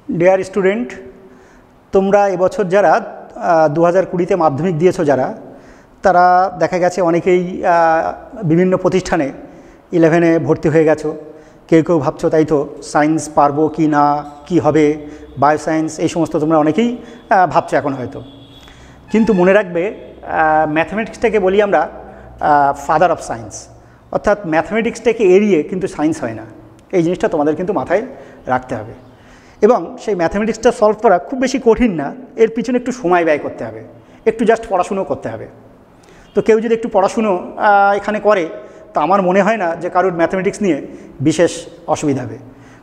Dear student তোমরা এবছর যারা 2020 মাধ্যমিক দিয়েছো যারা তারা দেখা গেছে অনেকেই বিভিন্ন প্রতিষ্ঠানে 11 ভর্তি হয়ে গেছো। কেউ কেউ ভাবছো তাই তো সায়েন্স পারবো কি না, কি হবে, বায়োসায়েন্স এই সমস্ত তোমরা অনেকেই ভাবছো এখন হয়তো। কিন্তু মনে রাখবে ম্যাথমেটিক্সটাকে বলি আমরা ফাদার অফ সায়েন্স, অর্থাৎ ম্যাথমেটিক্সটাকে এড়িয়ে কিন্তু সায়েন্স হয় না। এই জিনিসটা তোমাদের কিন্তু মাথায় রাখতে হবে। এবং সেই ম্যাথমেটিক্সটা সলভ করা খুব বেশি কঠিন না, এর পিছনে একটু সময় ব্যয় করতে হবে, একটু জাস্ট পড়াশুনো করতে হবে। তো কেউ যদি একটু পড়াশুনো এখানে করে তো আমার মনে হয় না যে কারোর ম্যাথমেটিক্স নিয়ে বিশেষ অসুবিধা হবে।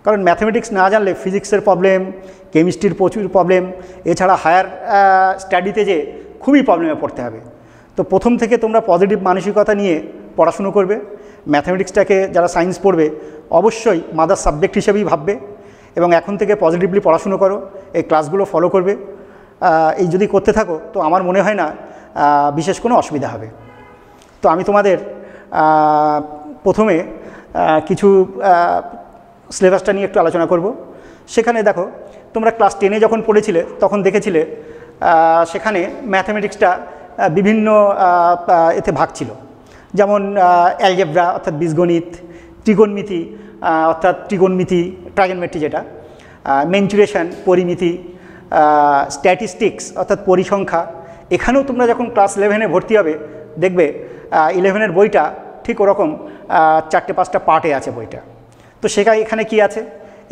কারণ ম্যাথমেটিক্স না জানলে ফিজিক্সের প্রবলেম, কেমিস্ট্রির প্রচুর প্রবলেম, এছাড়া হায়ার স্টাডিতে যে খুবই প্রবলেমে পড়তে হবে। তো প্রথম থেকে তোমরা পজিটিভ মানসিকতা নিয়ে পড়াশুনো করবে। ম্যাথমেটিক্সটাকে যারা সায়েন্স পড়বে অবশ্যই মাদার সাবজেক্ট হিসেবেই ভাববে এবং এখন থেকে পজিটিভলি পড়াশুনো করো, এই ক্লাসগুলো ফলো করবে। এই যদি করতে থাকো তো আমার মনে হয় না বিশেষ কোনো অসুবিধা হবে। তো আমি তোমাদের প্রথমে কিছু সিলেবাসটা নিয়ে একটু আলোচনা করব। সেখানে দেখো তোমরা ক্লাস 10-এ যখন পড়েছিলে তখন দেখেছিলে সেখানে ম্যাথমেটিক্সটা বিভিন্ন এতে ভাগ ছিল। যেমন অ্যালজেব্রা অর্থাৎ বীজগণিত, ত্রিকোণমিতি অর্থাৎ ত্রিকোণমিতি ট্রাইগনমেট্রি যেটা, মেনচুরেশন পরিমিতি, স্ট্যাটিস্টিক্স অর্থাৎ পরিসংখ্যা। এখানেও তোমরা যখন ক্লাস 11-এ ভর্তি হবে দেখবে 11-এর বইটা ঠিক ওরকম 4-5টা পার্টে আছে বইটা। তো এখানে কি আছে,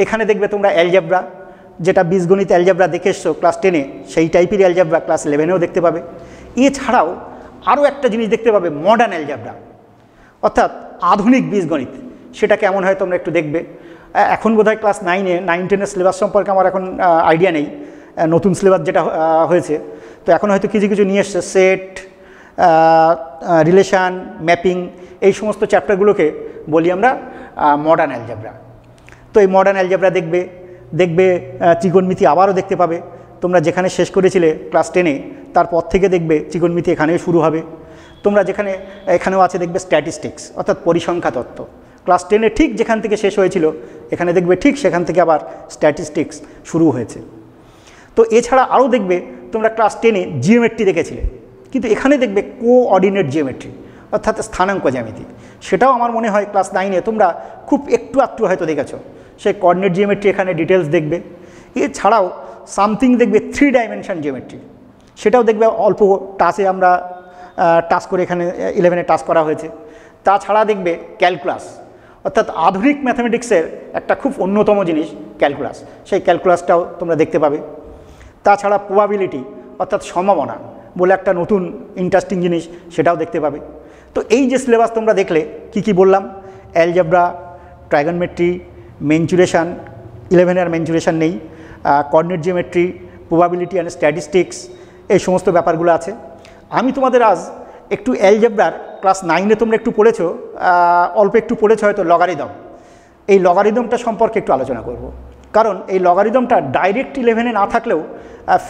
এখানে দেখবে তোমরা অ্যালজেব্রা, যেটা বীজগণিত অ্যালজেব্রা দেখে এসছো ক্লাস 10-এ, সেই টাইপের অ্যালজেব্রা ক্লাস 11-এও দেখতে পাবে। এছাড়াও আরও একটা জিনিস দেখতে পাবে, মডার্ন অ্যালজেব্রা অর্থাৎ আধুনিক বীজগণিত। সেটা কেমন হয় তোমরা একটু দেখবে। এখন বোধহয় ক্লাস 9-এ 9-10-এর সিলেবাস সম্পর্কে আমার এখন আইডিয়া নেই, নতুন সিলেবাস যেটা হয়েছে। তো এখন হয়তো কিছু কিছু নিয়ে এসছে, সেট, রিলেশান, ম্যাপিং, এই সমস্ত চ্যাপ্টারগুলোকে বলি আমরা মডার্ন অ্যালজেব্রা। তো এই মডার্ন অ্যালজেব্রা দেখবে ত্রিকোণমিতি আবারও দেখতে পাবে। তোমরা যেখানে শেষ করেছিলে ক্লাস 10-এ তারপর থেকে দেখবে ত্রিকোণমিতি এখানেও শুরু হবে। তোমরা এখানেও আছে দেখবে স্ট্যাটিস্টিক্স অর্থাৎ পরিসংখ্যা তত্ত্ব। ক্লাস 10-এ ঠিক যেখান থেকে শেষ হয়েছিল এখানে দেখবে ঠিক সেখান থেকে আবার স্ট্যাটিস্টিক্স শুরু হয়েছে। তো এছাড়া আরও দেখবে তোমরা ক্লাস 10-এ জিওমেট্রি দেখেছিলে, কিন্তু এখানে দেখবে কোঅর্ডিনেট জিওমেট্রি অর্থাৎ স্থানাঙ্ক জ্যামিতি। সেটাও আমার মনে হয় ক্লাস 9-এ তোমরা খুব একটু হয়তো দেখেছো। সেই কোঅর্ডিনেট জিওমেট্রি এখানে ডিটেলস দেখবে। এছাড়াও সামথিং দেখবে 3 ডাইমেনশন জিওমেট্রি, সেটাও দেখবে অল্প টাচে আমরা টাচ করে এখানে 11-এ টাচ করা হয়েছে। তাছাড়া দেখবে ক্যালকুলাস অর্থাৎ আধুনিক ম্যাথমেটিক্সের একটা খুব অন্যতম জিনিস ক্যালকুলাস, সেই ক্যালকুলাসটাও তোমরা দেখতে পাবে। তাছাড়া প্রবাবিলিটি অর্থাৎ সম্ভাবনা বলে একটা নতুন ইন্টারেস্টিং জিনিস, সেটাও দেখতে পাবে। তো এই যে সিলেবাস তোমরা দেখলে কি বললাম, অ্যালজেব্রা, ট্রাইগনমেট্রি, মেনচুরেশন, 11-এ আর মেনচুরেশন নেই, coordinate geometry, probability and statistics, এই সমস্ত ব্যাপারগুলো আছে। আমি তোমাদের আজ একটু অ্যালজেব্রার ক্লাস 9-এ তোমরা একটু পড়েছো, অল্প একটু পড়েছো হয়তো লগারিদম। এই লগারিদমটা সম্পর্কে একটু আলোচনা করব। কারণ এই লগারিদমটা ডাইরেক্ট 11-এ না থাকলেও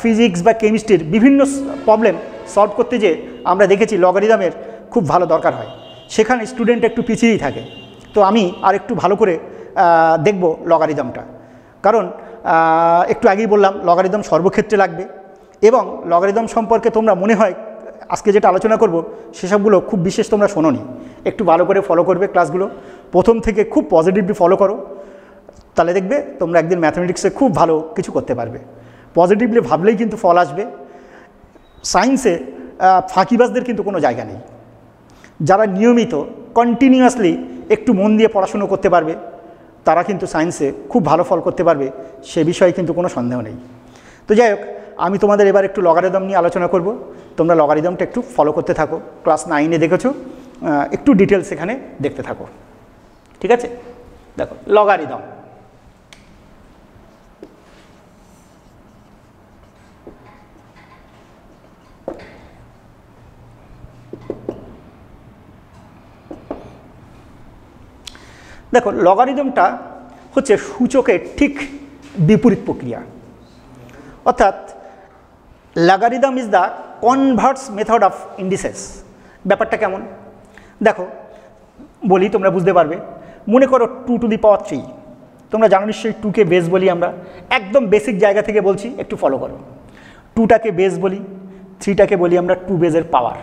ফিজিক্স বা কেমিস্ট্রির বিভিন্ন প্রবলেম সলভ করতে যে আমরা দেখেছি লগারিদমের খুব ভালো দরকার হয়, সেখানে স্টুডেন্ট একটু পিছিয়েই থাকে। তো আমি আর একটু ভালো করে দেখব লগারিদমটা। কারণ একটু আগেই বললাম লগারিদম সর্বক্ষেত্রে লাগবে এবং লগারিদম সম্পর্কে তোমরা মনে হয় আজকে যেটা আলোচনা করব সেসবগুলো খুব বিশেষ তোমরা শোনোনি। একটু ভালো করে ফলো করবে ক্লাসগুলো, প্রথম থেকে খুব পজিটিভলি ফলো করো, তাহলে দেখবে তোমরা একদিন ম্যাথমেটিক্সে খুব ভালো কিছু করতে পারবে। পজিটিভলি ভাবলেই কিন্তু ফল আসবে। সায়েন্সে ফাঁকিবাজদের কিন্তু কোনো জায়গা নেই। যারা নিয়মিত কন্টিনিউয়াসলি একটু মন দিয়ে পড়াশুনো করতে পারবে তারা কিন্তু সায়েন্সে খুব ভালো ফল করতে পারবে, সে বিষয়ে কিন্তু কোনো সন্দেহ নেই। তো যাই হোক, আমি তোমাদের এবার একটু লগারিদম নিয়ে আলোচনা করব। তোমরা লগারিদমটা একটু ফলো করতে থাকো। ক্লাস 9-এ দেখেছো, একটু ডিটেলস এখানে দেখতে থাকো, ঠিক আছে? দেখো লগারিদম। দেখো লগারিদমটা হচ্ছে সূচকের ঠিক বিপরীত প্রক্রিয়া, অর্থাৎ logarithm is the converse method of indices. ব্যাপারটা কেমন দেখো বলি, তোমরা বুঝতে পারবে। মনে করো 2 টু দি পাওয়ার 3, তোমরা জানো নিশ্চয়ই 2কে বেস বলি আমরা, একদম বেসিক জায়গা থেকে বলছি, একটু ফলো করো। 2টাকে বেস বলি, 3টাকে বলি আমরা 2 বেজের পাওয়ার।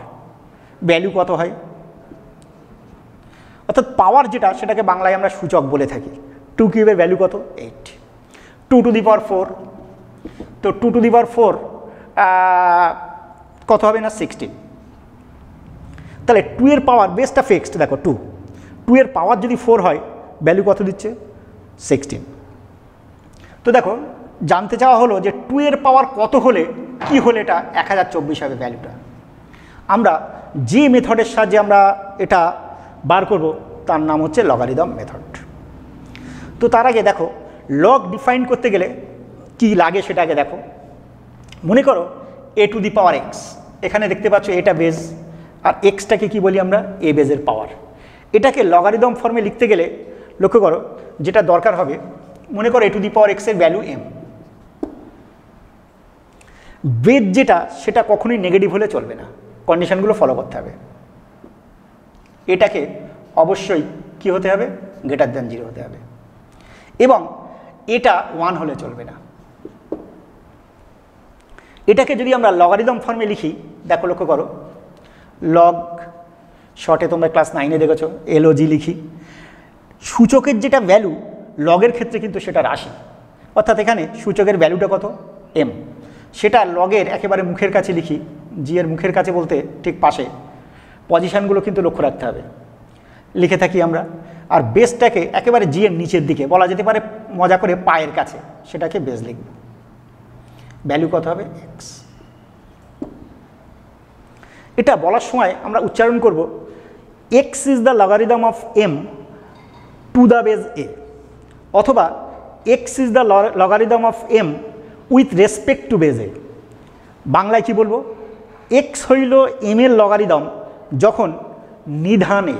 ভ্যালু কত হয়? অর্থাৎ পাওয়ার যেটা, সেটাকে বাংলায় আমরা সূচক বলে থাকি। 2 কিউবের ভ্যালু কত? 8। 2 টু দি পাওয়ার 4, তো 2 টু দি পাওয়ার 4 কত হবে না? 16। তাহলে 2 এর পাওয়ার, বেসটা ফিক্সড, দেখো 2 এর পাওয়ার যদি 4 হয়, ভ্যালু কত দিচ্ছে? 16। তো দেখো জানতে চাওয়া হলো যে 2 এর পাওয়ার কত হলে কি হলে এটা 1024 হবে ভ্যালুটা। আমরা যে মেথডের সাহায্যে আমরা এটা বার করব তার নাম হচ্ছে লগারিদম মেথড। তো তার আগে দেখো লগ ডিফাইন করতে গেলে কি লাগে সেটা আগে দেখো। মনে করো a to the power x, এখানে দেখতে পাচ্ছ এটা বেজ, আর এক্সটাকে কি বলি আমরা? a বেজের পাওয়ার। এটাকে লগারিদম ফর্মে লিখতে গেলে লক্ষ্য করো যেটা দরকার হবে, মনে করো a to the power x এর ভ্যালু m। বেজ যেটা, সেটা কখনোই নেগেটিভ হলে চলবে না, কন্ডিশনগুলো ফলো করতে হবে। এটাকে অবশ্যই কি হতে হবে? গ্রেটার দ্যান 0 হতে হবে, এবং এটা 1 হলে চলবে না। এটাকে যদি আমরা লগারিদম ফর্মে লিখি, দেখো লক্ষ্য করো, লগ, শর্টে তোমরা ক্লাস 9-এ দেখেছো LOG লিখি। সূচকের যেটা ভ্যালু, লগের ক্ষেত্রে কিন্তু সেটা রাশি, অর্থাৎ এখানে সূচকের ভ্যালুটা কত? m। সেটা লগের একেবারে মুখের কাছে লিখি, জি এর মুখের কাছে বলতে ঠিক পাশে, পজিশানগুলো কিন্তু লক্ষ্য রাখতে হবে, লিখে থাকি আমরা। আর বেসটাকে একেবারে জি এর নিচের দিকে, বলা যেতে পারে মজা করে পায়ের কাছে, সেটাকে বেস লিখব। ভ্যালু কত হবে? x। এটা বলার সময় আমরা উচ্চারণ করব x is the logarithm of m to the base a, অথবা x is the logarithm of m with respect to base a। বাংলায় কি বলবো? x হইল m এর লগারিদম যখন নিধান a।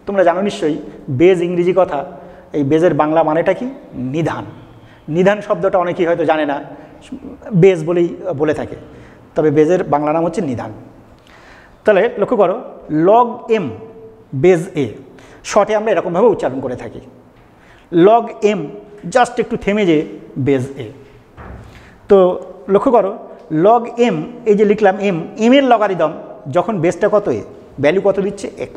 তোমরা জানো নিশ্চয়ই বেজ ইংরেজি কথা, এই বেজের বাংলা মানেটা কি? নিধান। নিধান শব্দটা অনেকেই হয়তো জানে না, বেজ বলেই বলে থাকে, তবে বেজের বাংলা নাম হচ্ছে নিধান। তাহলে লক্ষ্য করো, লগ m বেজ a, শর্টে আমরা এরকমভাবে উচ্চারণ করে থাকি, লগ m জাস্ট একটু থেমে যে বেজ a। তো লক্ষ্য করো, লগ m, এই যে লিখলাম m এর লগারিদম যখন বেসটা কত a, ভ্যালু কত দিচ্ছে? x।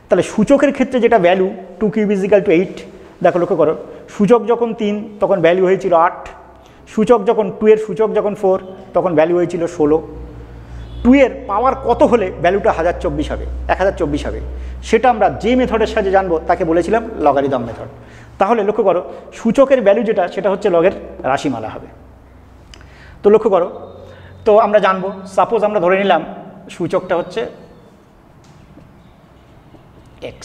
তাহলে সূচকের ক্ষেত্রে যেটা value 2 cube is equal two 8, দেখো লক্ষ্য করো, সূচক যখন 3 তখন ভ্যালু হয়েছিল 8, সূচক যখন 2 এর সূচক যখন 4 তখন ভ্যালু হয়েছিল 16। 2 এর পাওয়ার কত হলে ভ্যালুটা 1024 হবে, 1024 হবে, সেটা আমরা যে মেথডের সাহায্যে জানবো তাকে বলেছিলাম লগারিদম মেথড। তাহলে লক্ষ্য করো সূচকের ভ্যালু যেটা, সেটা হচ্ছে লগের রাশিমালা হবে। তো লক্ষ্য করো, তো আমরা জানবো, সাপোজ আমরা ধরে নিলাম সূচকটা হচ্ছে x।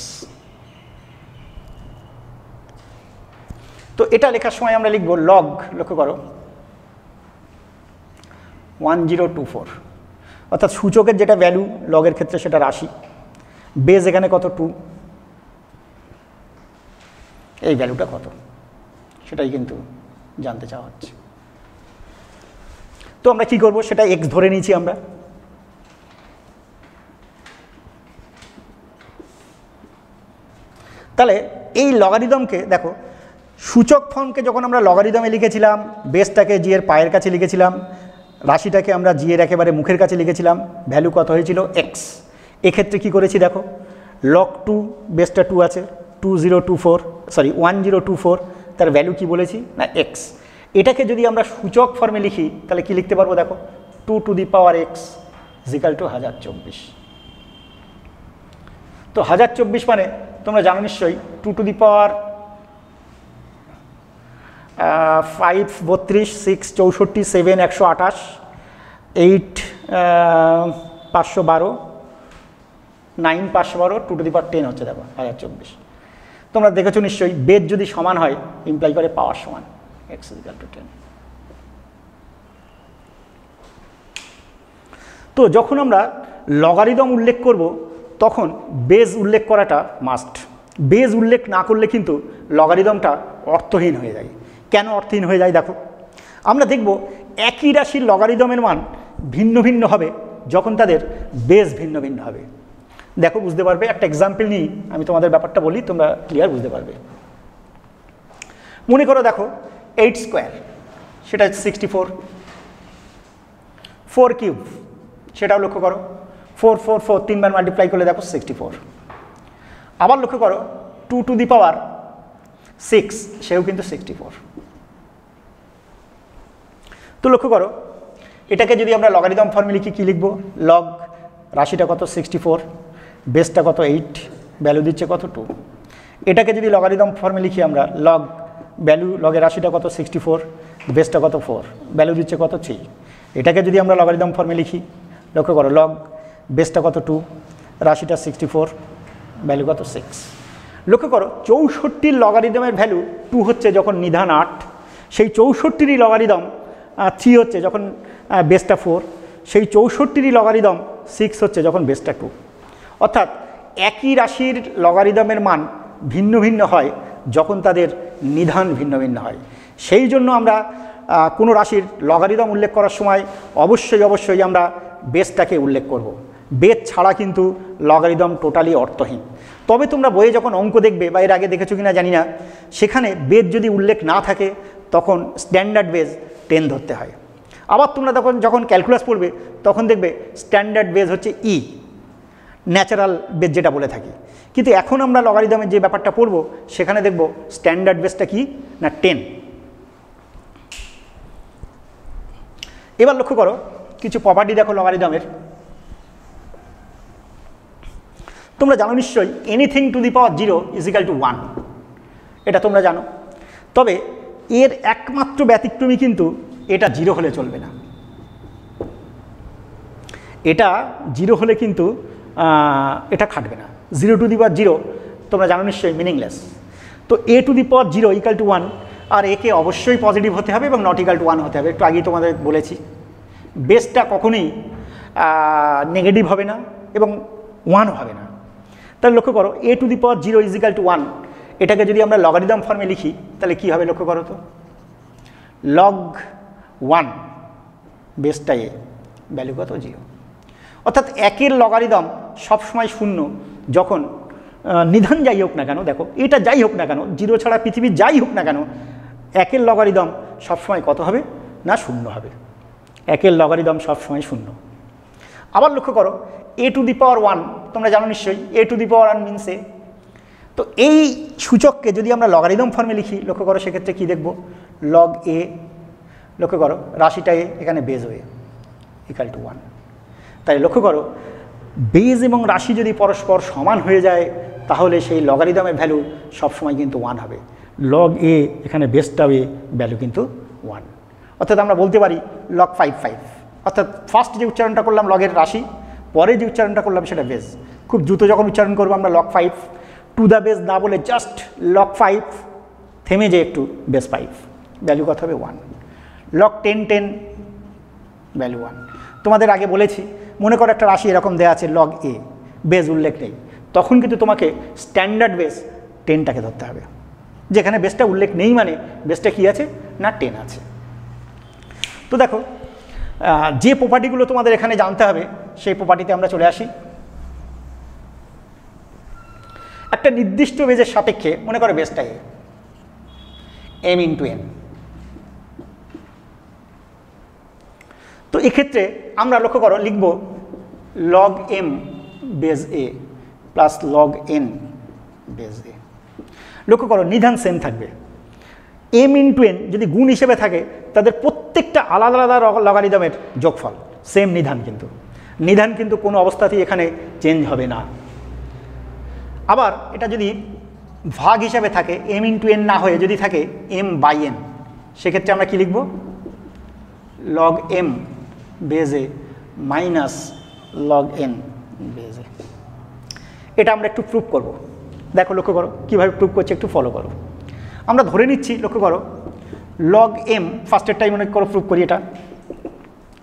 তো এটা লেখার সময় আমরা লিখব লগ, লক্ষ্য করো 1024, অর্থাৎ সূচকের যেটা ভ্যালু লগের ক্ষেত্রে সেটা রাশি, বেজ এখানে কত? 2, এই ভ্যালুটা কত সেটাই কিন্তু জানতে চাওয়া হচ্ছে। তো আমরা কি করব? সেটা x ধরে নিয়েছি আমরা। তাহলে এই লগারিদমকে দেখো, সূচক ফর্মকে যখন আমরা লগারিদমে লিখেছিলাম, বেসটাকে জি এর পায়ের কাছে লিখেছিলাম, রাশিটাকে আমরা জি এর একেবারে মুখের কাছে লিখেছিলাম, ভ্যালু কত হয়েছিল? x। এক্ষেত্রে কি করেছি দেখো, লগ 2, বেসটা 2 আছে, 1024, তার ভ্যালু কি বলেছি না? x। এটাকে যদি আমরা সূচক ফর্মে লিখি তাহলে কি লিখতে পারবো? দেখো 2 two the power x is equal two 1024। তো 1024 মানে তোমরা জানো নিশ্চয়ই 2 two the power 5, 32, 6, 64, 7, 128, 8, 512, 9, 512, 2 two the পাওয়ার 10 হচ্ছে, দেখো 1024। তোমরা দেখেছো নিশ্চয়ই, বেদ যদি সমান হয় ইমপ্লাই করে পাওয়ার সমান, x ইজ ইকুয়াল টু 10। তো যখন আমরা লগারিদম উল্লেখ করব তখন বেজ উল্লেখ করাটা মাস্ট। বেজ উল্লেখ না করলে কিন্তু লগারিদমটা অর্থহীন হয়ে যায়। কেন অর্থহীন হয়ে যায়? দেখো, আমরা দেখব একই রাশির লগারিদমের মান ভিন্ন ভিন্ন হবে যখন তাদের বেজ ভিন্ন ভিন্ন হবে। দেখো বুঝতে পারবে, একটা এক্সাম্পল নিই আমি তোমাদের ব্যাপারটা বলি, তোমরা ক্লিয়ার বুঝতে পারবে। মনে করো দেখো 8 স্কোয়ার সেটা 64, 4 কিউব সেটাও লক্ষ্য করো 4 4 4 তিনবার মাল্টিপ্লাই করলে দেখো 64। আবার লক্ষ্য করো 2 টু দি পাওয়ার 6 সেও কিন্তু 64। তো লক্ষ্য করো এটাকে যদি আমরা লগারিদম ফর্মে লিখি কী লিখব, লগ রাশিটা কত 64, বেসটা কত 8, ভ্যালু দিচ্ছে কত 2। এটাকে যদি লগারিদম ফর্মে লিখি আমরা লগ ভ্যালু লগের রাশিটা কত 64, বেসটা কত 4, ভ্যালু দিচ্ছে কত 3। এটাকে যদি আমরা লগারিদম ফর্মে লিখি লক্ষ্য করো লগ বেসটা কত 2, রাশিটা 64, ভ্যালু কত 6। লক্ষ্য করো 64 লগারিদমের ভ্যালু 2 হচ্ছে যখন নিধান 8, সেই 64 লগারিদম 3 হচ্ছে যখন বেসটা 4, সেই 64 লগারিদম 6 হচ্ছে যখন বেসটা 2। অর্থাৎ একই রাশির লগারিদমের মান ভিন্ন ভিন্ন হয় যখন তাদের নিধান ভিন্ন ভিন্ন হয়। সেই জন্য আমরা কোনো রাশির লগারিদম উল্লেখ করার সময় অবশ্যই আমরা বেসটাকে উল্লেখ করব। বেস ছাড়া কিন্তু লগারিদম টোটালি অর্থহীন। তবে তোমরা বইয়ে যখন অঙ্ক দেখবে বা এর আগে দেখেছো কিনা জানি না, সেখানে বেস যদি উল্লেখ না থাকে তখন স্ট্যান্ডার্ড বেস 10 ধরতে হয়। আবার তোমরা যখন ক্যালকুলাস পড়বে তখন দেখবে স্ট্যান্ডার্ড বেস হচ্ছে ই, ন্যাচারাল বেস যেটা বলে থাকি। কিন্তু এখন আমরা লগারিদমের যে ব্যাপারটা পড়ব সেখানে দেখব স্ট্যান্ডার্ড বেসটা কি না 10। এবার লক্ষ্য করো কিছু প্রপার্টি দেখো লগারিদমের। তোমরা জানো নিশ্চয়ই anything to the power 0 equal to 1, এটা তোমরা জানো। তবে এর একমাত্র ব্যতিক্রমী কিন্তু এটা 0 হলে চলবে না। এটা 0 হলে কিন্তু এটা খাটবে না। 0 টু দি পাওয়ার 0 তোমরা জানো নিশ্চয়ই মিনিংলেস। তো a to the power 0 equal to 1, আর একে অবশ্যই পজিটিভ হতে হবে এবং নট ইকাল টু 1 হতে হবে। একটু আগেই তোমাদের বলেছি বেসটা কখনোই নেগেটিভ হবে না এবং 1 হবে না। তাহলে লক্ষ্য করো a to the power 0 equal to 1, এটাকে যদি আমরা লগারিদম ফর্মে লিখি তাহলে কী হবে লক্ষ্য করো তো, লগ 1 বেসটা a, ভ্যালু কত 0। অর্থাৎ একের লগারিদম সবসময় 0 যখন নিধান যাই হোক না কেন, দেখো এটা যাই হোক না কেন, 0 ছাড়া পৃথিবীর যাই হোক না কেন, একের লগারিদম সবসময় কত হবে না 0 হবে। একের লগারিদম সবসময় 0। আবার লক্ষ্য করো a টু দি পাওয়ার 1, তোমরা জানো নিশ্চয়ই a to the power 1 means a। তো এই সূচককে যদি আমরা লগারিদম ফর্মে লিখি লক্ষ্য করো সেক্ষেত্রে কী দেখব, লগ a, লক্ষ্য করো রাশিটা a, এখানে বেজ a ইকাল টু 1। তাই লক্ষ্য করো বেজ এবং রাশি যদি পরস্পর সমান হয়ে যায় তাহলে সেই লগারিদমের ভ্যালু সবসময় কিন্তু 1 হবে। লগ a এখানে বেসটা a, ভ্যালু কিন্তু 1। অর্থাৎ আমরা বলতে পারি লগ 5 অর্থাৎ ফার্স্ট যে উচ্চারণটা করলাম লগের রাশি, পরে যে উচ্চারণটা করলাম সেটা বেস। খুব দ্রুত যখন উচ্চারণ করবো আমরা লগ 5 টু দ্য বেস না বলে জাস্ট লগ 5, থেমে যে একটু বেস 5, ভ্যালু কত হবে 1। Log 10 value 1। তোমাদের আগে বলেছি মনে করো একটা রাশি এরকম দেওয়া আছে লগ a, বেস উল্লেখ নেই, তখন কিন্তু তোমাকে স্ট্যান্ডার্ড বেস 10টাকে ধরতে হবে। যেখানে বেসটা উল্লেখ নেই মানে বেসটা কি আছে না 10 আছে। তো দেখো যে প্রপার্টিগুলো তোমাদের এখানে জানতে হবে সেই প্রপার্টিতে আমরা চলে আসি। একটা নির্দিষ্ট বেজের সাপেক্ষে মনে করো বেসটা a, m ইন্টু n। তো এক্ষেত্রে আমরা লক্ষ্য করো লিখব log m base a plus log n base a। লক্ষ্য করো নিধান সেম থাকবে। m ইন্টু n যদি গুণ হিসেবে থাকে তাদের প্রত্যেকটা আলাদা আলাদা লগারিদমের যোগফল সেম নিধান, কিন্তু কোনো অবস্থাতেই এখানে চেঞ্জ হবে না। আবার এটা যদি ভাগ হিসাবে থাকে m ইন্টু n না হয়ে যদি থাকে m বাই n, সেক্ষেত্রে আমরা কি লিখব log m base a minus log n base a। এটা আমরা একটু প্রুভ করব। দেখো লক্ষ্য করো কীভাবে প্রুভ করছে, একটু ফলো করো। আমরা ধরে নিচ্ছি লক্ষ্য করো লগ m, ফার্স্টের টাইম মনে করো প্রুভ করি,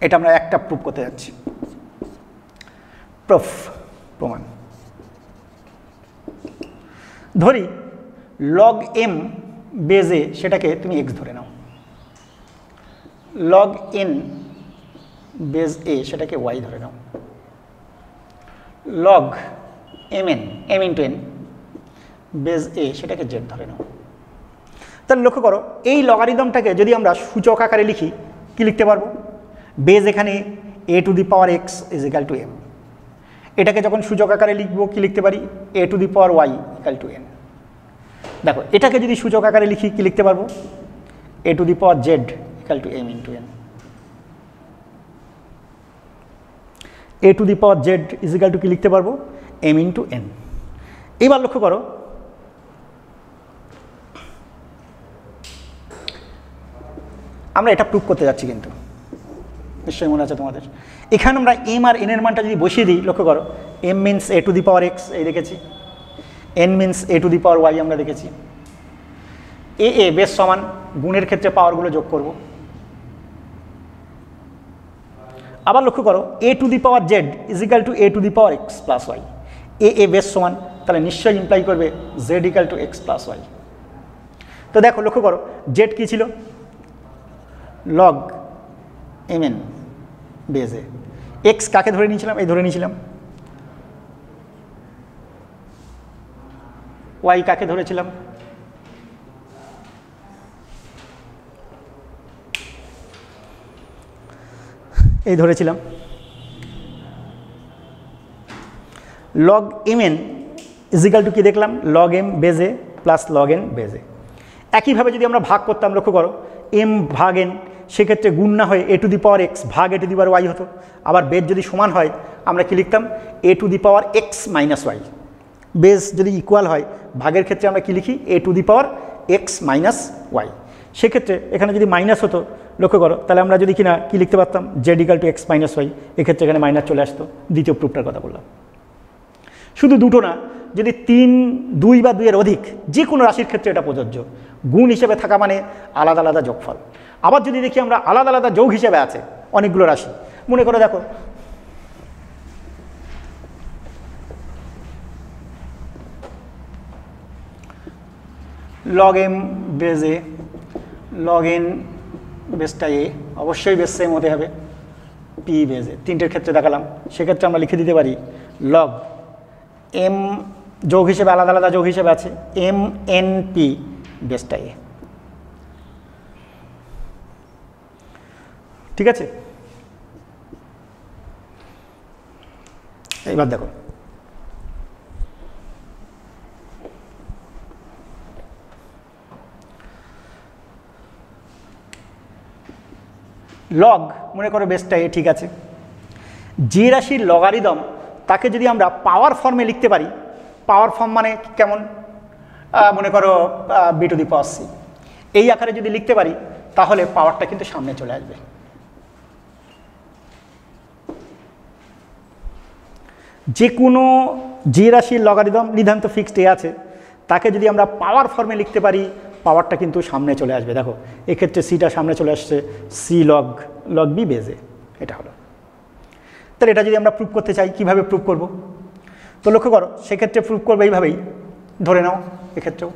এটা আমরা একটা প্রুভ করতে যাচ্ছি, প্রমাণ। ধরি লগ m বেজ a সেটাকে তুমি x ধরে নাও, লগ n বেজ a সেটাকে y ধরে নাও, log m into n base a সেটাকে z ধরে নাও। তাহলে লক্ষ্য করো এই লগারিদমটাকে যদি আমরা সূচক আকারে লিখি কি লিখতে পারবো, বেজ এখানে a to the power x is equal two m, এটাকে যখন সূচক আকারে লিখবো কি লিখতে পারি a to the power y equal to n। দেখো এটাকে যদি সূচক আকারে লিখি কি লিখতে পারবো a to the power z equal to m into n, a to the power z is equal two কি লিখতে পারবো m ইন্টু n। এবার লক্ষ্য করো আমরা এটা প্রুভ করতে যাচ্ছি, কিন্তু নিশ্চয়ই মনে আছে তোমাদের, এখানে আমরা m আর n এর মানটা যদি বসিয়ে দিই, লক্ষ্য করো m means a to the power x এই দেখেছি, n means a to the power y আমরা দেখেছি, a বেশ সমান গুণের ক্ষেত্রে পাওয়ারগুলো যোগ করব। আবার লক্ষ্য করো a to the power z is equal two a to the power x plus y, a বেশ সমান তাহলে নিশ্চয়ই ইমপ্লাই করবে z equal to x plus y। তো দেখো লক্ষ্য করো z কী ছিল লগ mn বেজে, x কাকে ধরে নিয়েছিলাম এই ধরে নিয়েছিলাম, y কাকে ধরেছিলাম এই ধরেছিলাম, লগ mn ইজিক্যাল টু কি দেখলাম লগ m বেজে প্লাস লগ n বেজে। একইভাবে যদি আমরা ভাগ করতাম লক্ষ্য করো m ভাগ n, সেক্ষেত্রে গুণ না হয়ে a to the power x ভাগ a to the power y হতো। আবার বেজ যদি সমান হয় আমরা কি লিখতাম a to the power x minus y, base যদি ইকুয়াল হয় ভাগের ক্ষেত্রে আমরা কি লিখি a to the power x minus y। সেক্ষেত্রে এখানে যদি মাইনাস হতো লক্ষ্য করো তাহলে আমরা যদি কিনা কি লিখতে পারতাম z equal to x minus y, এক্ষেত্রে এখানে মাইনাস চলে আসতো। দ্বিতীয় প্রুফটার কথা বললাম, শুধু দুটো না, যদি 3, 2 বা 2 এর অধিক যে কোনো রাশির ক্ষেত্রে এটা প্রযোজ্য। গুণ হিসেবে থাকা মানে আলাদা আলাদা যোগফল। আবার যদি দেখি আমরা আলাদা আলাদা যোগ হিসেবে আছে অনেকগুলো রাশি, মনে করে দেখো লগ m বেজ এ, লগ n বেসটা এ, অবশ্যই বেস সেম হতে হবে, পি বেজ এ, তিনটের ক্ষেত্রে দেখালাম। সেক্ষেত্রে আমরা লিখে দিতে পারি লগ m যোগ হিসেবে আলাদা আলাদা যোগ হিসেবে আছে m n p বেসটা এ, ঠিক আছে। এবার দেখো লগ মনে করো বেসটা এ, ঠিক আছে। যে রাশির লগারিদম তাকে যদি আমরা পাওয়ার ফর্মে লিখতে পারি, পাওয়ার ফর্ম মানে কেমন মনে করো B to the power C, এই আকারে যদি লিখতে পারি তাহলে পাওয়ারটা কিন্তু সামনে চলে আসবে। যে কোনো যে রাশির লগারিদম নির্ধারিত ফিক্সড এ আছে তাকে যদি আমরা পাওয়ার ফর্মে লিখতে পারি পাওয়ারটা কিন্তু সামনে চলে আসবে। দেখো এক্ষেত্রে সিটা সামনে চলে আসছে, সি লগ বি বেজে, এটা হলো। তাহলে এটা যদি আমরা প্রুভ করতে চাই কীভাবে প্রুভ করব, তো লক্ষ্য করো সেক্ষেত্রে প্রুভ করবো এইভাবেই, ধরে নাও এক্ষেত্রেও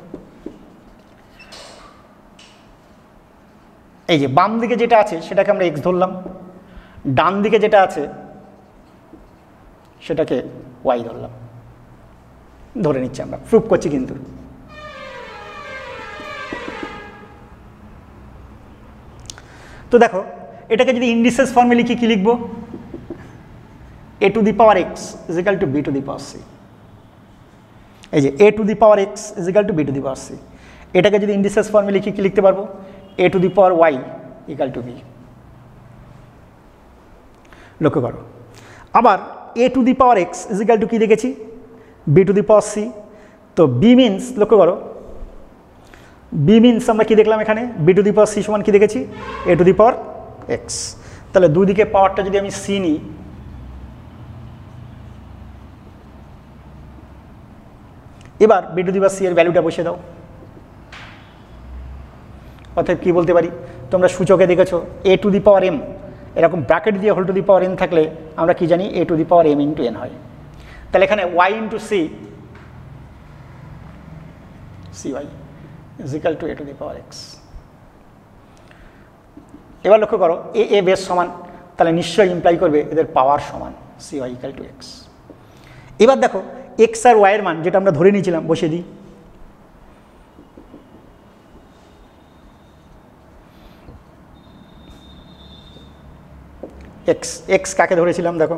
এই যে বাম দিকে যেটা আছে সেটাকে আমরা এক্স ধরলাম, ডান দিকে যেটা আছে সেটাকে ওয়াই ধরলাম, ধরে নিচ্ছি আমরা, প্রুভ করছি কিন্তু। তো দেখো এটাকে যদি ইন্ডিসেস ফর্মে লিখি কি লিখবো, a to the power x is equal two b two the power c, এই যে a to the power x is equal two b two the power c। এটাকে যদি ইন্ডিসেস ফর্মে লিখি কি লিখতে পারবো a to the power y equal to b। লক্ষ্য করো আবার a to the power x is equal two কি দেখেছি b two the power c, তো b মিনস লক্ষ্য করো b মিনস আমরা কি দেখলাম এখানে b two the power c সমান কি দেখেছি a to the power x। তাহলে দুই দিকে পাওয়ারটা যদি আমি c নিই, এবার B to the power C এর ভ্যালুটা বসিয়ে দাও। অর্থাৎ কী বলতে পারি, তোমরা সূচকে দেখেছো A to the power M, এরকম ব্র্যাকেট দিয়ে whole to the power N থাকলে আমরা কি জানি A to the power M into N হয়। তাহলে এখানে Y into C Y is equal to A to the power X. এবার লক্ষ্য করো এ বেস সমান, তাহলে নিশ্চয়ই ইমপ্লাই করবে এদের পাওয়ার সমান, C Y equal to X. এবার দেখো এক্স আর ওয়াইয়ের মান যেটা আমরা ধরে নিয়েছিলাম বসিয়ে দিই, এক্স। এক্স কাকে ধরেছিলাম দেখো,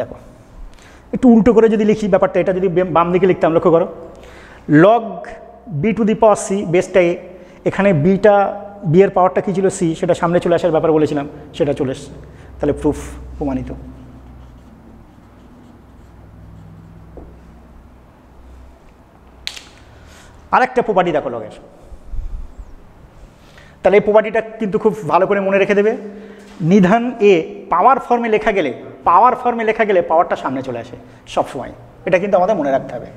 দেখো একটু উল্টো করে যদি লিখি ব্যাপারটা, এটা যদি বাম দিকে লিখতাম, লক্ষ্য করো log B to the power C বেসটা এ, এখানে বিটা বি এর পাওয়ারটা কী ছিল সি, সেটা সামনে চলে আসার ব্যাপার বলেছিলাম, সেটা চলে এসছে, তাহলে প্রুফ প্রমাণিত। আরেকটা প্রপার্টি দেখো লগের, তাহলে এই প্রপার্টিটা কিন্তু খুব ভালো করে মনে রেখে দেবে। নিধান এ পাওয়ার ফর্মে লেখা গেলে, পাওয়ার ফর্মে লেখা গেলে পাওয়ারটা সামনে চলে আসে সবসময়, এটা কিন্তু আমাদের মনে রাখতে হবে।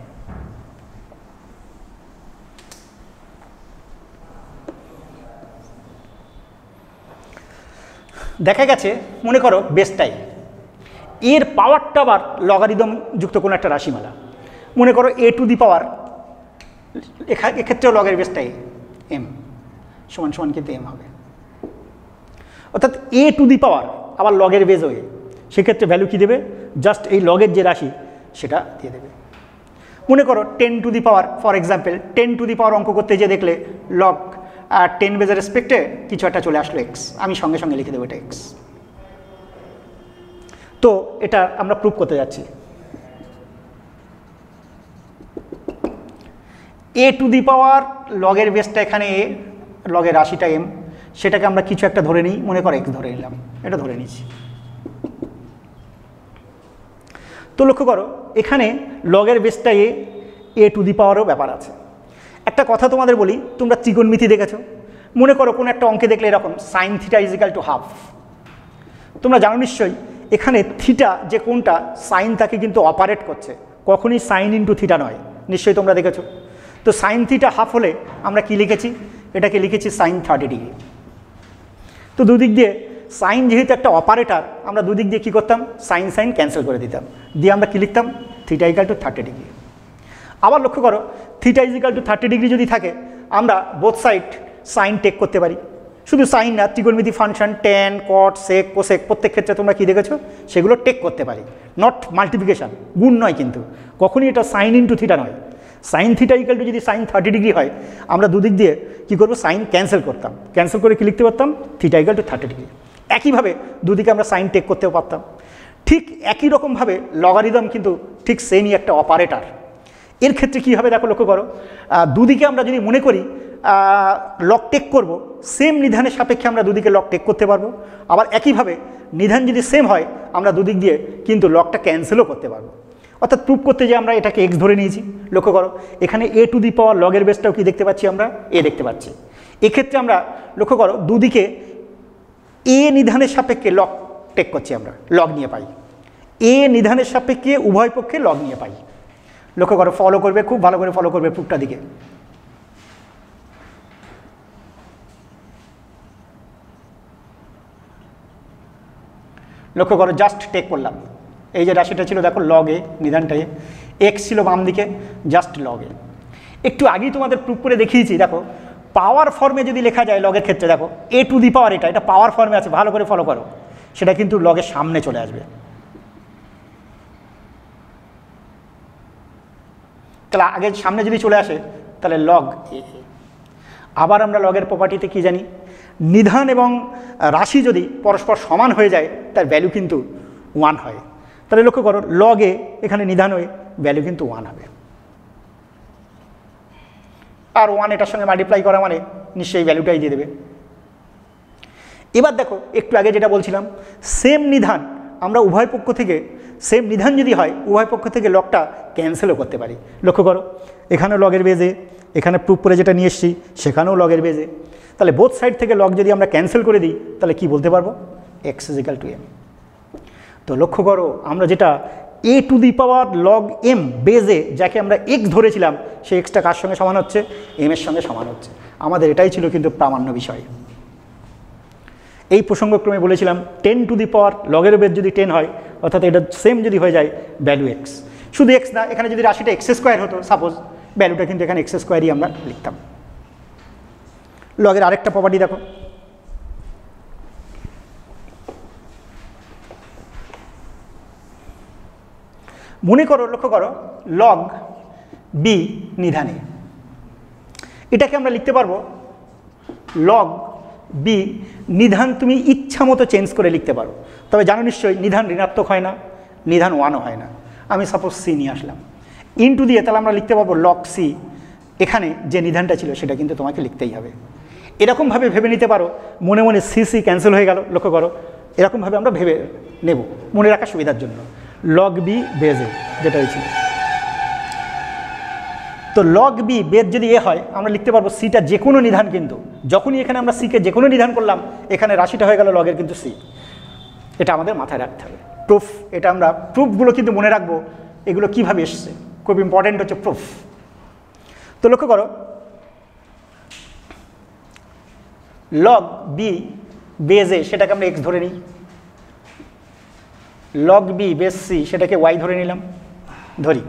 দেখা গেছে মনে করো বেসটাই, এর পাওয়ারটা আবার লগারিদম যুক্ত কোনো একটা রাশিমালা, মনে করো এ টু দি পাওয়ার, এক্ষেত্রেও লগের বেসটাই এম সমান সমান কিন্তু এম হবে, অর্থাৎ এ টু দি পাওয়ার আবার লগের বেস হয়ে, সেক্ষেত্রে ভ্যালু কী দেবে, জাস্ট এই লগের যে রাশি সেটা দিয়ে দেবে। মনে করো 10 to the power, for example 10 to the power অঙ্ক করতে যে দেখলে লগ 10 বেজের রেসপেক্টে কিছু একটা চলে আসলো এক্স, আমি সঙ্গে সঙ্গে লিখে দেবো এটা এক্স। তো এটা আমরা প্রুভ করতে যাচ্ছি। এ টু দি পাওয়ার লগের বেসটা এখানে এ, লগের রাশিটা এম, সেটাকে আমরা কিছু একটা ধরে নিই, মনে করো এক্স ধরে নিলাম, এটা ধরে নিচ্ছি। তো লক্ষ্য করো এখানে লগের বেসটা এ টু দি পাওয়ারও ব্যাপার আছে। একটা কথা তোমাদের বলি, তোমরা ত্রিকোণমিতি দেখেছো, মনে করো কোনো একটা অঙ্কে দেখলে এরকম sine theta is equal to half, তোমরা জানো নিশ্চয়ই এখানে থিটা যে কোনটা সাইন তাকে কিন্তু অপারেট করছে, কখনই সাইন ইন্টু থিটা নয়, নিশ্চয়ই তোমরা দেখেছো। তো সাইন থিটা হাফ হলে আমরা কি লিখেছি, এটাকে লিখেছি সাইন 30 ডিগ্রি। তো দুদিক দিয়ে সাইন যেহেতু একটা অপারেটার, আমরা দুদিক দিয়ে কী করতাম, সাইন সাইন ক্যান্সেল করে দিতাম, দিয়ে আমরা কী লিখতাম, থিটা ইকাল টু 30 ডিগ্রি। আবার লক্ষ্য করো theta is equal two 30 degree যদি থাকে, আমরা বোথ সাইড সাইন টেক করতে পারি, শুধু সাইন না, ত্রিকোণমিতি function tan cot sec cosec প্রত্যেক ক্ষেত্রে তোমরা কী দেখেছো, সেগুলো টেক করতে পারি, নট মাল্টিপ্লিকেশান, গুণ নয়, কিন্তু কখনই এটা সাইন ইন্টু থিটা নয়। সাইন থিটা ইকাল টু যদি সাইন 30 ডিগ্রি হয়, আমরা দুদিক দিয়ে কী করবো, সাইন ক্যান্সেল করতাম, ক্যান্সেল করে কী লিখতে পারতাম, থিটা ইকাল টু 30 ডিগ্রি। একইভাবে দুদিকে আমরা সাইন টেক করতেও পারতাম। ঠিক একই রকমভাবে লগারিদম কিন্তু ঠিক সেমই একটা অপারেটার। এর ক্ষেত্রে কী হবে দেখো, লক্ষ্য করো দুদিকে আমরা যদি মনে করি লগ টেক করব, সেম নিধানের সাপেক্ষে আমরা দুদিকে লগ টেক করতে পারবো। আবার একইভাবে নিধান যদি সেম হয়, আমরা দুদিক দিয়ে কিন্তু লগটা ক্যান্সেলও করতে পারবো। অর্থাৎ প্রুভ করতে যে আমরা এটাকে এক্স ধরে নিয়েছি, লক্ষ্য করো এখানে এ টু দি পাওয়ার লগের বেসটাও কি দেখতে পাচ্ছি, আমরা এ দেখতে পাচ্ছি। এক্ষেত্রে আমরা লক্ষ্য করো দুদিকে এ নিধানের সাপেক্ষে লগ টেক করছি, আমরা লগ নিয়ে পাই, এ নিধানের সাপেক্ষে উভয় পক্ষে লগ নিয়ে পাই। লক্ষ্য করো, ফলো করবে, খুব ভালো করে ফলো করবে প্রুফটা দিকে। লক্ষ্য করো জাস্ট টেক করলাম, এই যে রাশিটা ছিল দেখো লগ এ, নিধানটা এ, এক্স ছিল বাম দিকে, জাস্ট লগ এ। একটু আগেই তোমাদের প্রুফ করে দেখিয়েছি, দেখো পাওয়ার ফর্মে যদি লেখা যায় লগের ক্ষেত্রে, দেখো এ টু দি পাওয়ার, এটা পাওয়ার ফর্মে আছে, ভালো করে ফলো করো, সেটা কিন্তু লগের সামনে চলে আসবে। তাহলে আগে সামনে যদি চলে আসে তাহলে লগ এ। আবার আমরা লগের প্রপার্টিতে কি জানি, নিধান এবং রাশি যদি পরস্পর সমান হয়ে যায় তার ভ্যালু কিন্তু 1 হয়। তাহলে লক্ষ্য করো লগ এ এখানে নিধান হয়ে ভ্যালু কিন্তু 1 হবে, আর 1 এটার সঙ্গে মাল্টিপ্লাই করা মানে নিশ্চয়ই ভ্যালুটাই দিয়ে দেবে। এবার দেখো একটু আগে যেটা বলছিলাম, সেম নিধান আমরা উভয় পক্ষ থেকে, সেম নিধান যদি হয় উভয় পক্ষ থেকে লগটা ক্যান্সেলও করতে পারি। লক্ষ্য করো এখানেও লগের বেজে, এখানে প্রুফ করে যেটা নিয়ে এসেছি সেখানেও লগের বেজে, তাহলে বোথ সাইড থেকে লগ যদি আমরা ক্যান্সেল করে দিই তাহলে কি বলতে পারবো, X is equal to M. তো লক্ষ্য করো আমরা যেটা A to the power log M বেজে যাকে আমরা এক্স ধরেছিলাম, সেই এক্সটা কার সঙ্গে সমান হচ্ছে, এম এর সঙ্গে সমান হচ্ছে। আমাদের এটাই ছিল কিন্তু প্রামাণ্য বিষয়। এই প্রসঙ্গক্রমে বলেছিলাম 10 টু দি পাওয়ার লগের বেজ যদি 10 হয়, অর্থাৎ এটা সেম যদি হয়ে যায় ভ্যালু এক্স, শুধু এক্স না, এখানে যদি রাশিটা এক্স স্কোয়ার হতো সাপোজ, ভ্যালুটা কিন্তু এখানে এক্স স্কোয়ারই আমরা লিখতাম। লগের আরেকটা প্রপার্টি দেখো, মনে করো লক্ষ্য করো লগ বি নিধানে, এটাকে আমরা লিখতে পারবো লগ বি নিধান তুমি ইচ্ছা মতো চেঞ্জ করে লিখতে পারো, তবে জানো নিশ্চয়ই নিধান ঋণাত্মক হয় না, নিধান 1ও হয় না। আমি সাপোজ সি নিয়ে আসলাম ইনটু দিয়ে, তাহলে আমরা লিখতে পারবো লগ সি, এখানে যে নিধানটা ছিল সেটা কিন্তু তোমাকে লিখতেই হবে। এরকমভাবে ভেবে নিতে পারো, মনে মনে সি সি ক্যান্সেল হয়ে গেল, লক্ষ্য করো, এরকমভাবে আমরা ভেবে নেব মনে রাখার সুবিধার জন্য। লগ বি বেজ এ যেটা হয়েছিল, তো লগ বি বেজ যদি এ হয় আমরা লিখতে পারবো সিটা যে কোনো নিধান, কিন্তু যখনই এখানে আমরা সিকে যে কোনো নিধান করলাম এখানে রাশিটা হয়ে গেল লগের কিন্তু সি। এটা আমাদের মাথায় রাখতে হবে। প্রুফ, এটা আমরা প্রুফগুলো কিন্তু মনে রাখবো, এগুলো কীভাবে এসছে, খুব ইম্পর্টেন্ট হচ্ছে প্রুফ। তো লক্ষ্য করো, লগ বি বেজ এ সেটাকে আমরা এক্স ধরে নিই, লগ বি বেজ সি সেটাকে ওয়াই ধরে নিলাম, ধরি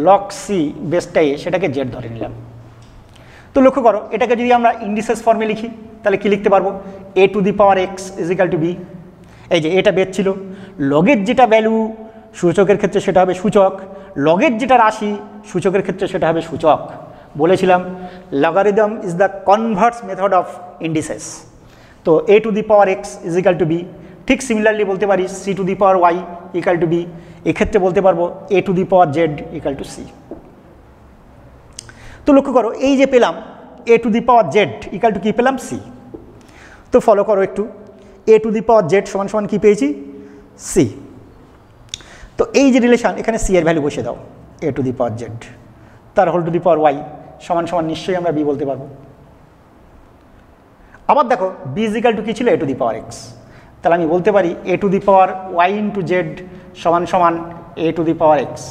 লগ সি বেসটা এ সেটাকে জেড ধরে নিলাম। তো লক্ষ্য করো, এটাকে যদি আমরা ইন্ডিসেস ফর্মে লিখি তাহলে কি লিখতে পারবো, A to the power X is equal to B. এই যে এটা বেস ছিল, লগের যেটা ভ্যালু সূচকের ক্ষেত্রে সেটা হবে সূচক, লগের যেটা রাশি সূচকের ক্ষেত্রে সেটা হবে সূচক। বলেছিলাম logarithm is the converse method of indices. তো A to the power X is equal to B, ঠিক সিমিলারলি বলতে পারি C to the power Y equal to B, এক্ষেত্রে বলতে পারবো A to the power Z equal to C. তো লক্ষ্য করো, এই যে পেলাম A to the power Z equal to কী পেলাম, সি। তো ফলো করো একটু, এ টু দি পাওয়ার জেড সমান সমান কী পেয়েছি, সি। তো এই যে রিলেশান, এখানে সি এর ভ্যালু বসে দাও, A to the power Z তার whole to the power Y সমান সমান নিশ্চয়ই আমরা বি বলতে পারবো। আবার দেখো বি ইজ ইকাল টু কী ছিল, A to the power x, তাহলে আমি বলতে পারি A to the power Y into Z সমান সমান এ টু দি পাওয়ার এক্স।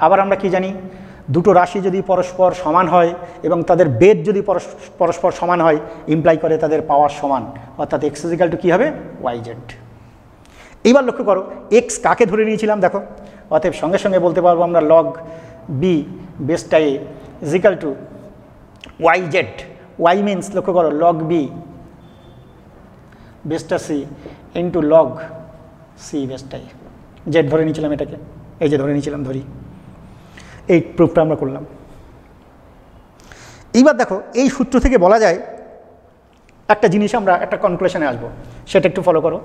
আবার আমরা কি জানি, দুটো রাশি যদি পরস্পর সমান হয় এবং তাদের বেদ যদি পরস্পর সমান হয় ইমপ্লাই করে তাদের পাওয়ার সমান, অর্থাৎ এক্স ইজ ইকাল টু কী হবে, ওয়াই জেড। এইবার লক্ষ্য করো, এক্স কাকে ধরে নিয়েছিলাম দেখো, অতএব সঙ্গে সঙ্গে বলতে পারবো আমরা লগ বি বেসটা A is equal to Y Z. Y means লক্ষ্য করো লগ বি বেসটা সি ইন্টু লগ সি বেসটা এ, জেড ধরে নিয়েছিলাম এটাকে, এই যে ধরে নিয়েছিলাম, ধরি এই প্রুফটা আমরা করলাম। এইবার দেখো এই সূত্র থেকে বলা যায় একটা জিনিস, আমরা একটা কনক্লুশনে আসবো, সেটা একটু ফলো করো।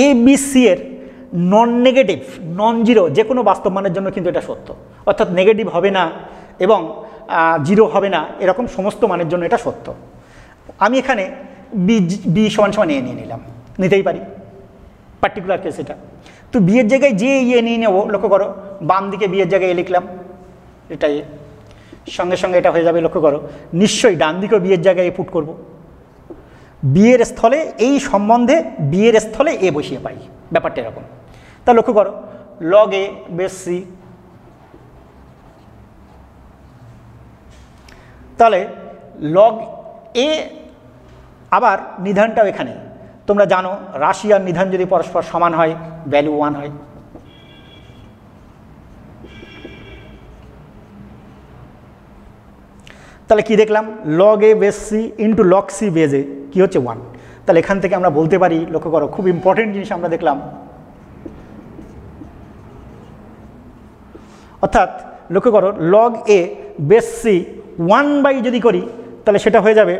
এ বি সি এর নন নেগেটিভ নন জিরো যে কোনো বাস্তব মানের জন্য কিন্তু এটা সত্য, অর্থাৎ নেগেটিভ হবে না এবং জিরো হবে না, এরকম সমস্ত মানের জন্য এটা সত্য। আমি এখানে বি সমান সমান এ নিয়ে নিলাম, নিতেই পারি পার্টিকুলার কেস এটা। তো বিয়ের জায়গায় যে ইয়ে নিয়ে নেবো, লক্ষ্য করো বাম দিকে বিয়ের জায়গায় এ লিখলাম, এটা এ, সঙ্গে সঙ্গে এটা হয়ে যাবে, লক্ষ্য করো নিশ্চয়ই ডান দিকেও বিয়ের জায়গায় এ পুট করব, বিয়ের স্থলে এই সম্বন্ধে বিয়ের স্থলে এ বসিয়ে পাই, ব্যাপারটা এরকম। তা লক্ষ্য করো লগ এ বেস সি, তাহলে লগ এ, আবার নিধানটাও এখানে তোমরা জানো রাশি আর নিধান যদি পরস্পর সমান হয় ভ্যালু 1 হয়। তাহলে কি দেখলাম, log A base C into log C base A কী হচ্ছে 1। তাহলে এখান থেকে আমরা বলতে পারি, লক্ষ্য করো খুব ইম্পর্টেন্ট জিনিস আমরা দেখলাম, অর্থাৎ লক্ষ্য করো লগ এ বেস সি 1/, যদি করি তাহলে সেটা হয়ে যাবে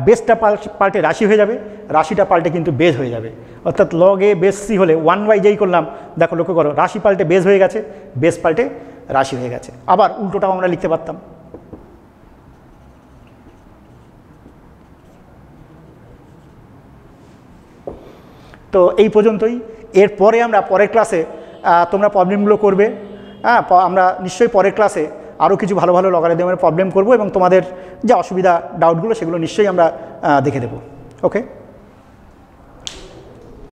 বেসটা পাল্টে রাশি হয়ে যাবে, রাশিটা পাল্টে কিন্তু বেজ হয়ে যাবে। অর্থাৎ লগ এ বেস সি হলে 1/, যেই করলাম দেখো লক্ষ্য করো রাশি পাল্টে বেজ হয়ে গেছে, বেস পাল্টে রাশি হয়ে গেছে। আবার উল্টোটাও আমরা লিখতে পারতাম। তো এই পর্যন্তই, এরপরে আমরা পরের ক্লাসে তোমরা প্রবলেমগুলো করবে, হ্যাঁ আমরা নিশ্চয়ই পরের ক্লাসে আরও কিছু ভালো ভালো লগারিদমের প্রবলেম করব এবং তোমাদের যা অসুবিধা ডাউটগুলো সেগুলো নিশ্চয়ই আমরা দেখে দেবো। ওকে।